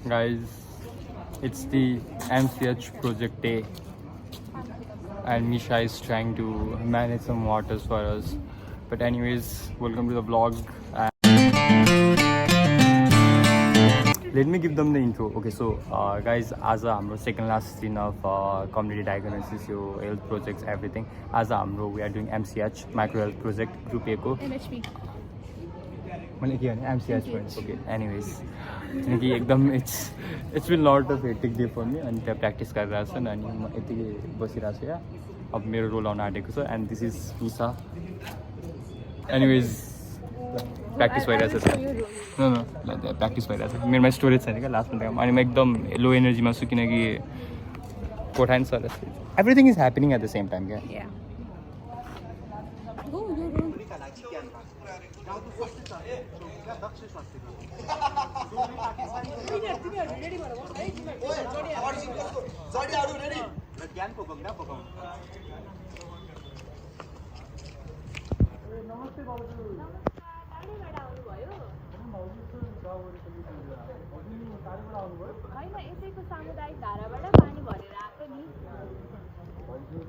Guys, it's the MCH project day and Misha is trying to manage some waters for us. But anyways, welcome to the vlog. Let me give them the intro. Okay, so guys, as our second last scene of community diagnosis, your health projects, everything. As we are doing MCH, micro health project, group A ko. MHP. MCH points. Okay. Anyways, it's been a lot of hectic day for me and practice गरिरहेको छु अनि म यतिकै बसिरहेको छु यहाँ अब मेरो रोल आउन आँटेको छ and this is Misha. Anyways, practice भइरहेछ न practice भइरहेछ मेरोमा स्टोरेज छैन क्या लास्ट मिनटमा अनि म एकदम लो एनर्जीमा छु किनकि कोठान sir everything is happening at the same time क्या Yeah. होइन यसैको सामुदायिक धाराबाट पानी भरेर आएको नि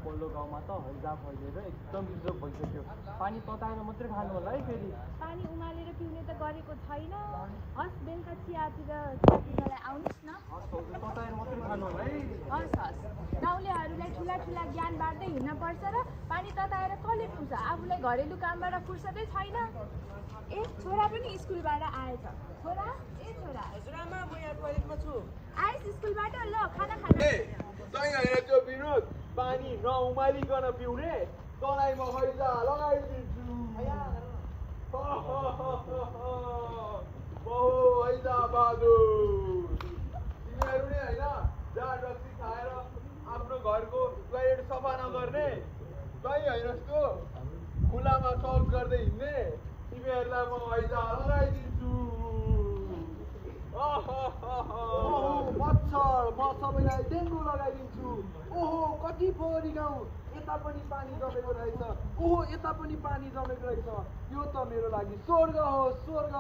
पल्लो गाउँमा त हैजा फैलेर एकदम बिजोग भइसक्यो पानी तताएर मात्रै खानु होला है फेरि पानी उमालेर पिउने त गरेको छैन हस् बेलुका चियातिर चियापिउनलाई आउनुहोस् न तताएर मात्रै खानु होला है हस् हस् गाउँलेहरूलाई ठुला ठुला ज्ञान बाँड्दै हिँड्न पर्छ र पानी तताएर कसले पुग्छ आफूलाई घरेलु कामबाट फुर्सदै छैन ए छोरा पनि स्कुलबाट आएछ छोरा ए छोरा हजुरआमा म यहाँ टोयलेटमा छु आइस स्कुलबाट ल खाना खानु सँगै होइन त्यो विनोद पानी नउमालिकन पिउने तँलाई म हैजा लगाइदिन्छु बहु हैजा बहादुर तिमीहरू नै होइन जाँड रक्सी खाएर आफ्नो घरको टोयलेट सफा नगर्ने कहीँ होइन जस्तो खुलामा शौच गर्दै हिँड्ने तिमीहरूलाई म हैजा लगाइदिन्छु मच्छर म सबैलाई डेङ्गु लगाइदिन्छु ओहो कति फोहोरी गाउँ यता पनि पानी जमेको रहेछ ओहो यता पनि पानी जमेको रहेछ यो त मेरो लागि स्वर्ग हो स्वर्ग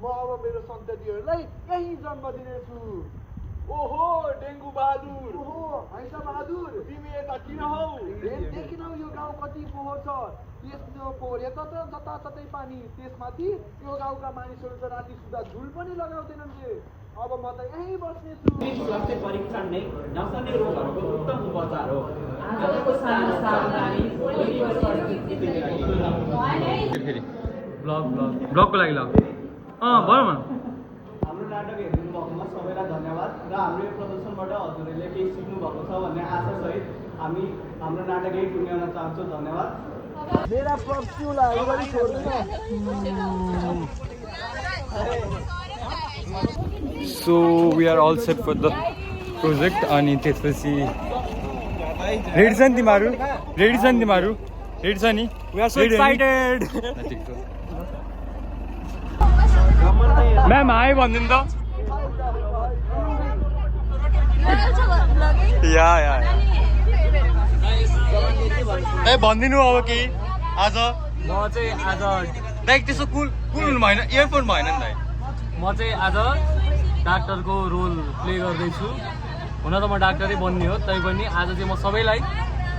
म अब मेरो सन्ततिहरूलाई यहीँ जन्म दिनेछु ओहो डेङ्गु बहादुर ओहो हैन बहादुर तिमी यता किन हौ देखिनौ यो गाउँ कति फोहोर छ यस्तो फोहोर यता त जताततै पानी त्यसमाथि यो गाउँका मानिसहरू त राति सुत्दा झुल पनि लगाउँदैनन् के अब म त यहीँ बस्नेछु स्वास्थ्य परीक्षण नै नसर्ने रोगहरूको उत्तम उपचार हो आजको सावधानी फेरि ब्लगको लागि ल भन न हाम्रो नाटक हेरिदिनु भएकोमा सबैलाई धन्यवाद र हाम्रो यो प्रदर्शनबाट हजुरहरूले केही सिक्नु भएको छ भन्ने आशासहित हामी हाम्रो नाटक यही टुङ्ग्याउन चाहन्छौँ धन्यवाद मेरा पक्षीलाई अगाडि छोड्दैन So we are all set for the project अनि त्यसपछि रेडी छ नि तिमीहरू रेडी छ नि तिमीहरू रेडी छ नि we are so excited ma'am high भनिदिनु त या ए भनिदिनु अब केही आज म चाहिँ आज दाइ त्यसो कुल हुनु भएन इयरफोन भएन नि दाइ म चाहिँ आज डाक्टरको रोल प्ले गर्दैछु हुन त म डाक्टरै बन्ने हो तैपनि आज चाहिँ म सबैलाई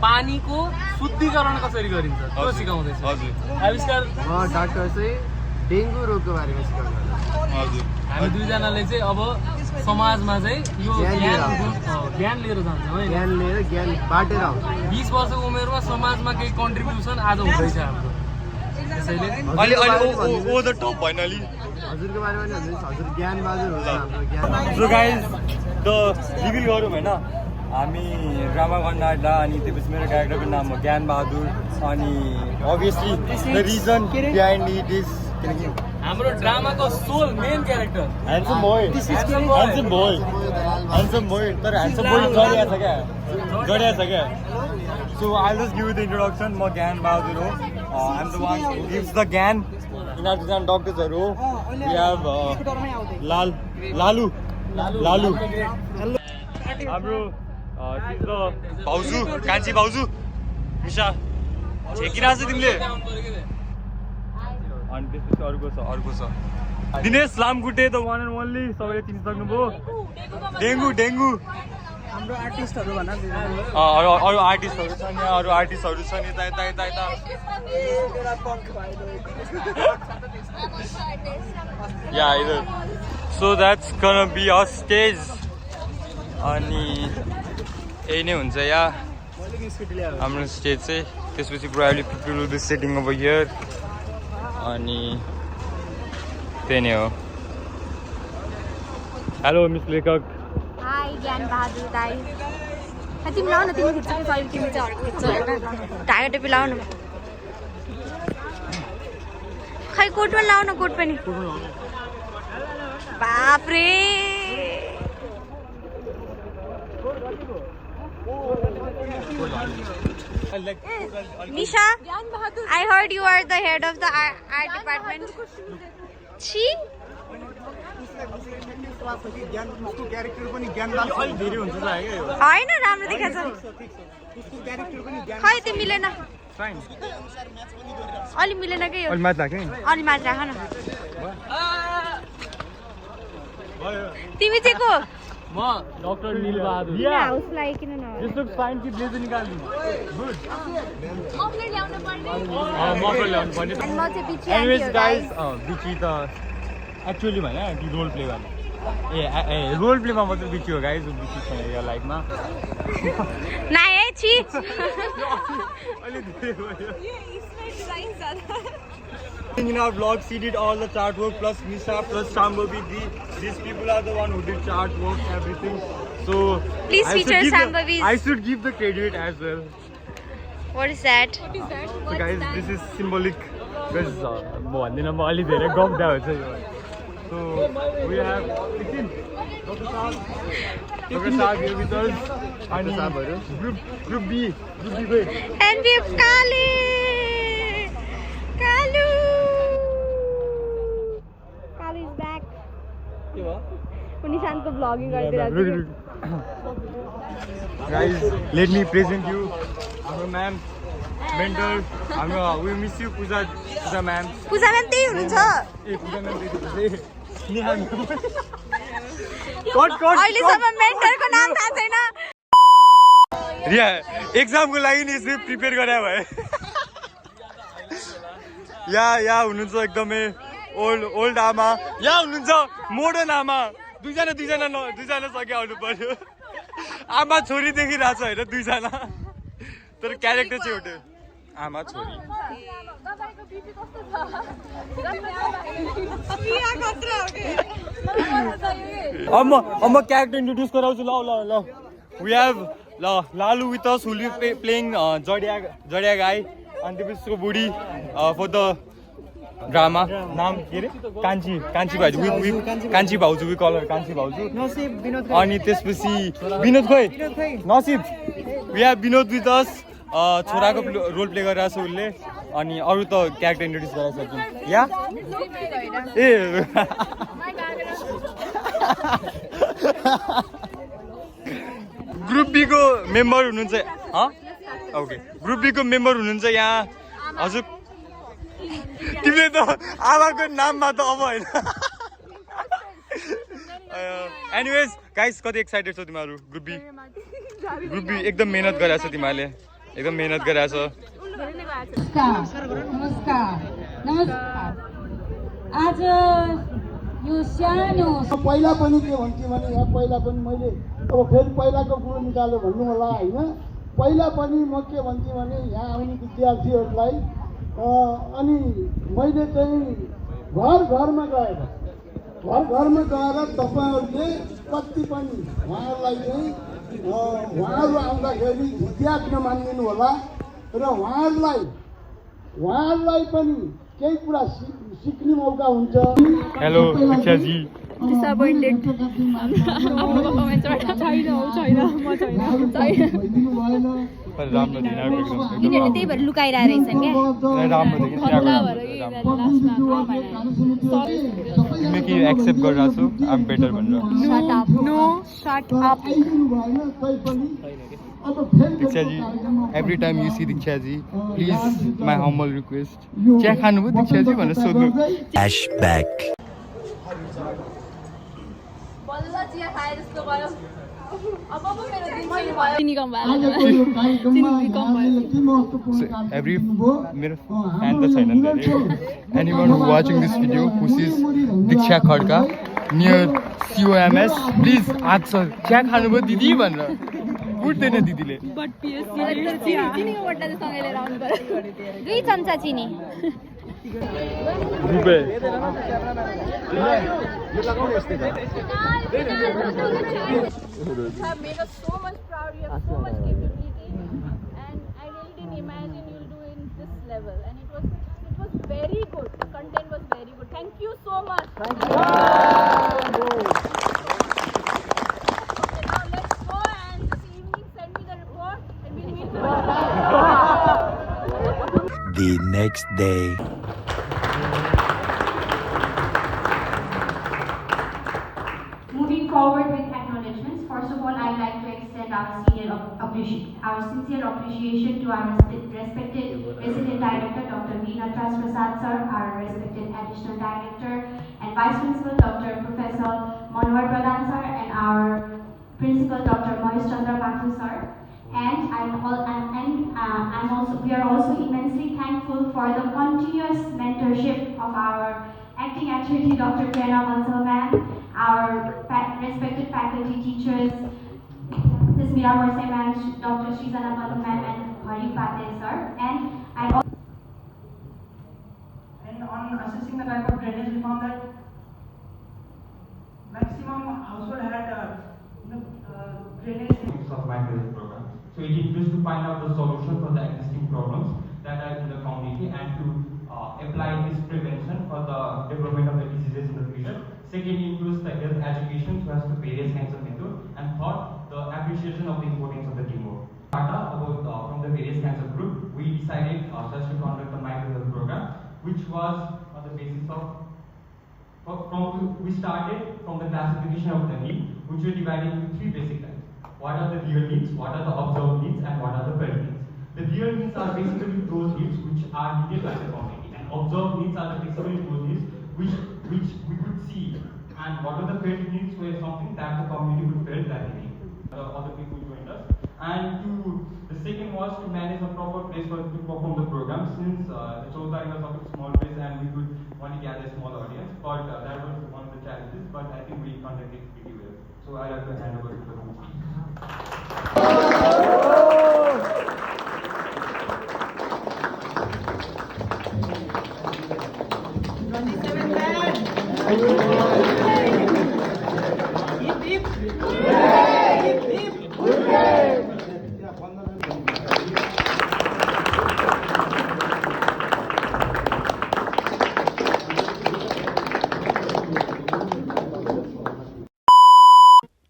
पानीको शुद्धिकरण कसरी गरिन्छ त्यो सिकाउँदैछु हजुर आविष्कार म डाक्टर चाहिँ डेङ्गु रोगको बारेमा सिकाउनु हजुर हामी दुईजनाले चाहिँ अब समाजमा चाहिँ यो ज्ञान लिएर जान्छौँ है ज्ञान लिएर ज्ञान बाटेर आउँछ 20 वर्षको उमेरमा समाजमा केही कन्ट्रिब्युसन आज हुँदैछ हाम्रो त्यसैले अलि ओ द टप भएन अलि हजुरको बारेमा नि भन्नुहोस् हजुर ज्ञान बहादुर हो हाम्रो ज्ञान सो गाइज द रिभिल गरौँ होइन हामी ड्रामा गर्न आँट्दा अनि त्यसपछि मेरो क्यारेक्टरको नाम हो ज्ञान बहादुर अनि obviously the reason behind it is किनकि हाम्रो ड्रामाको sole main character handsome boy तर ह्यान्डसम बोय जडिया छ क्या so I just give the introduction म ज्ञान बहादुर हो I am the one who gives the gyan यिनीहरू दुईजना डक्टर्सहरू हो वी हेभ लालु हाम्रो भाउजू कान्छी भाउजू मिसा छेकिरहेको छ तिमीले अनि त्यसपछि अर्को छ दिनेश लामखुट्टे द वान एन्ड ओन्ली सबैले चिन्न सक्नुभयो डेङ्गु हाम्रो आर्टिस्टहरू भन्न अरू आर्टिस्टहरू छन् यहाँ अरू आर्टिस्टहरू छन् यता यता यता यता या इधर so that's gonna be a stage अनि यही नै हुन्छ या हाम्रो स्टेज चाहिँ त्यसपछि प्रायली people will be sitting over here अनि त्यही नै हो हेलो मिस लेखक हाई ज्ञान बहादुर दाई तिमी लाउ न तिमी खिच्छ कि सही तिमी चाहिँ अर्को खिच्छ होइन ढाका टोपी लाउ न खै कोट पनि लाउ न कोट पनि बाफ्रे Nisha, I heard you are the head of the art department. Chi? होइन राम्रो देखाएको खै त्यो मिलेन अलि मिलेन कि अलि माथि राख न तिमी चाहिँ को म डाक्टर नीलबहादुर हाउसलाई किन न This looks fine कि ब्लेजर निकाल्नु गुड मफलर ल्याउनु पर्ने मफलर ल्याउनु पर्ने अनि म चाहिँ बिची एनिवेज गाइस बिची त एक्चुअली भने कि रोल प्ले गर्ने ए रोल प्लेमा मात्र बिची हो गाइस बिची छैन यो लाइफमा नाइ है छि अलि धेरै भयो In our vlog, she did all the chart work plus Nisha plus Shambhavi. These people are the one who did chart work, everything. So Please feature Shambhavi. I should give the credit as well. What is that? So guys, this is symbolic because म भन्दिनँ म अलि धेरै गफ हुन्छ यो So we have Dr. Saab here with us and group B गए And we have Kalu is back. के भयो निशान्तको भ्लगिङ गरिदिरहेको छु Guys, let me present you our ma'am, mentor. We miss you, Pooja ma'am. Pooja ma'am त्यही हुनुहुन्छ ए Pooja ma'am, Neha ma'am. अहिलेसम्म मेन्टरको नाम थाहा छैन रिया एक्जामको लागि नि यसले प्रिपेयर गरे भए या हुनुहुन्छ एकदमै ओल्ड आमा या हुनुहुन्छ मोडर्न आमा दुईजना सके आउनु पर्यो आमा छोरी देखिरहेको छ होइन दुईजना तर क्यारेक्टर चाहिँ एउटै आमा छोरी तपाईको बिपी कस्तो छ अब क्यारेक्टर इन्ट्रोड्युस गराउँछु ल वी हेभ लालु विथ अस हुल बी प्लेइङ जडिया गाई अनि त्यसको बुढी फर द ड्रामा नाम के अरे कान्छी भाउजू वी कलर कान्छी भाउजू अनि त्यसपछि विनोद खोइ नसिब we have Vinod with us छोराको रोल प्ले गरिरहेको छ उसले अनि अरू त क्यारेक्टर इन्ट्रोड्युस गराइसक्यौँ या ए ग्रुप बी को मेम्बर हुनुहुन्छ ओके ग्रुप बी को मेम्बर हुनुहुन्छ यहाँ हजुर तिमीले त आमाको नाममा त अब होइन एनिवेज गाइस कति एक्साइटेड छौ तिमीहरू ग्रुप बी एकदम मेहनत गरेछ तिमीहरूले एकदम मेहनत गरेछ नमस्कार आज यो सानो पहिला पनि के भन्थ्यो भने यहाँ पहिला पनि मैले अब फेरि पहिलाको कुरो निकाल्यो भन्नु होला होइन पहिला पनि म के भन्थेँ भने यहाँ आउने विद्यार्थीहरूलाई अनि मैले चाहिँ घर घरमा गएर तपाईँहरूले कति पनि उहाँहरूलाई चाहिँ उहाँहरू आउँदाखेरि विद्यार्थी नमानिदिनु होला र उहाँहरूलाई पनि केही कुरा सिक्ने मौका हुन्छ हेलो दीक्षाजी डिसअपोइन्टेड आफ्नो पर्फर्मेन्सबाट छैन राम्रो दिन यिनीहरूले त्यही भएर लुकाइरहेको रहेछन् क्या तिमीले कि एक्सेप्ट गरिरहेको छु आम बेटर भनेर Shut up. Diksha ji every time you see Diksha ji please my humble request चिया खानुभयो दीक्षाजी भनेर सोध्नु चिया खाए जस्तो भयो अब पो मेरो दिन सुरु भयो आजको यो कार्यक्रममा यहाँले के महत्त्वपूर्ण काम एभ्री गर्नुभयो? मेरो फ्यान त छैन anyone watching this video who is Diksha Khadka near COMS please आज चिया खानुभयो दिदी भनेर उठ्दैन दिदीले चिनीको बट्टा चाहिँ सँगै लिएर आउनु पर्यो 2 चम्चा चिनी have made us so much proud. You have so much capability, and I really didn't imagine you'll do in this level. And it was very good. The content was very good. Thank you so much. Thank you. Okay, now let's go and this evening send me the report and we'll meet tomorrow. The next day. Moving forward with acknowledgements, first of all, I'd like to extend our sincere appreciation to our respected Resident Director, Dr. V. Natras Prasad sir, our respected Additional Director and Vice Principal, Dr. Professor Manohar Pradhan sir, and our Principal, Dr. Mahesh Chandra Mathu sir. And we are also immensely thankful for the continuous mentorship of our acting actuary, Dr. Prerna Bansal ma'am, our respected faculty teachers, Ms. Mira Morse ma'am, Dr. Srizana Manu ma'am, and Hari Pate sir. And on assessing the type of drainage, we found that maximum household had drainage. Of my credit program. So it includes to find out the solution for the existing problems that are in the community and to apply this prevention for the development of the diseases in the future. Second includes the health education so as to various kinds of methods. And third, the appreciation of the importance of the teamwork. From the various kinds of group, we decided just to conduct the micro health program, which was on the basis of we started from the classification of the need, which we divided into 3 basic types. What are the real needs, what are the observed needs, and what are the felt needs. The real needs are basically those needs which are needed by the community, and observed needs are basically those needs which we could see, and what are the felt needs were something that the community would feel that they need. Other people joined us, and the second was to manage a proper place to perform the program, since the Chautari was of a small place and we could only gather a small audience, but that was one of the challenges, but I think we conducted pretty well. So I have to hand over to the room.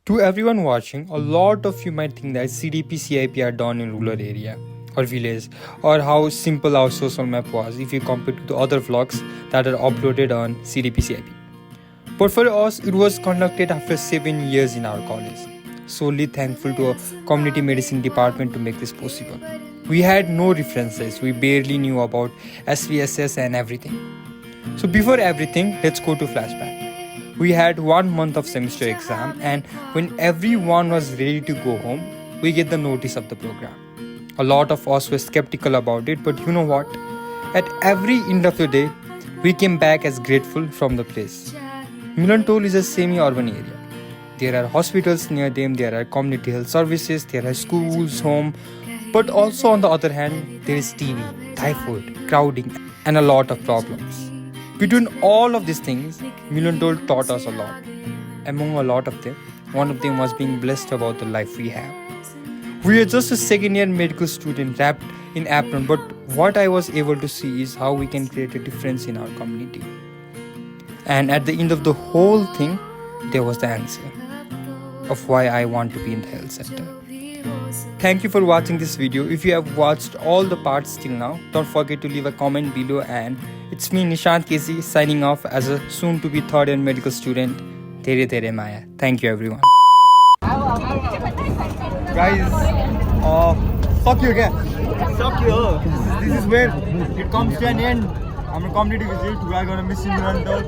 To everyone watching, a lot of you might think that CDP CIP are done in rural area or village, or how simple our social map was if you compare to the other vlogs that are uploaded on CDP CIP. But for us, it was conducted after 7 years in our college. Solely thankful to a community medicine department to make this possible. We had no references, we barely knew about SVSS and everything. So before everything, let's go to flashback. We had 1 month of semester exam, and when everyone was ready to go home, we get the notice of the program. A lot of us were skeptical about it, but you know what? At every end of the day, we came back as grateful from the place. Milantol is a semi-urban area. There are hospitals near them, there are community health services, there are schools, home, but also on the other hand, there is TB, typhoid, crowding, and a lot of problems. Between all of these things, Milantol taught us a lot. Among a lot of them, one of them was being blessed about the life we have. We are just a second-year medical student wrapped in apron, but what I was able to see is how we can create a difference in our community. And at the end of the whole thing, there was the answer of why I want to be in the health sector. Thank you for watching this video. If you have watched all the parts till now, don't forget to leave a comment below. And it's me, Nishant Kesi, signing off as a soon-to-be third-year medical student. Tere tere Maya. Thank you, everyone. Guys, सक्यो क्या? सक्यो. This is where it comes to an end. Our community visit. We are gonna miss Milantol.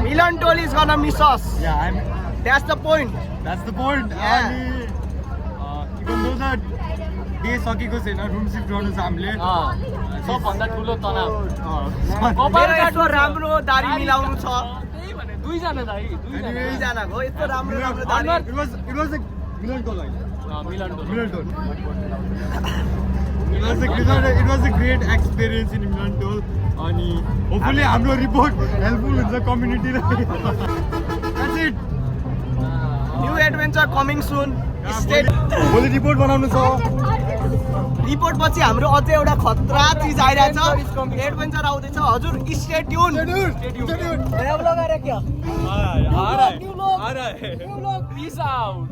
Milantol is gonna miss us. Yeah, That's the point. That's the point. Yeah. अनि even though that day सकेको छैन room shift गर्नु छ हामीले सबभन्दा ठुलो तनाव मेरो यस्तो राम्रो दारी मिलाउनु छ त्यही भने दुईजना दाइ दुईजनाको यस्तो राम्रो राम्रो दारी It was a Milan goal होइन मिलन Milan goal. It was a great experience in Milan goal. अनि hopefully हाम्रो रिपोर्ट हेल्पफुल हुन्छ कम्युनिटीलाई. That's it. New adventure coming soon state भोलि रिपोर्ट बनाउनु छ. रिपोर्ट पछि हाम्रो अझै एउटा खतरा चिज आइरहेछ एडभेन्चर आउँदैछ हजुर स्टे ट्युन Peace out.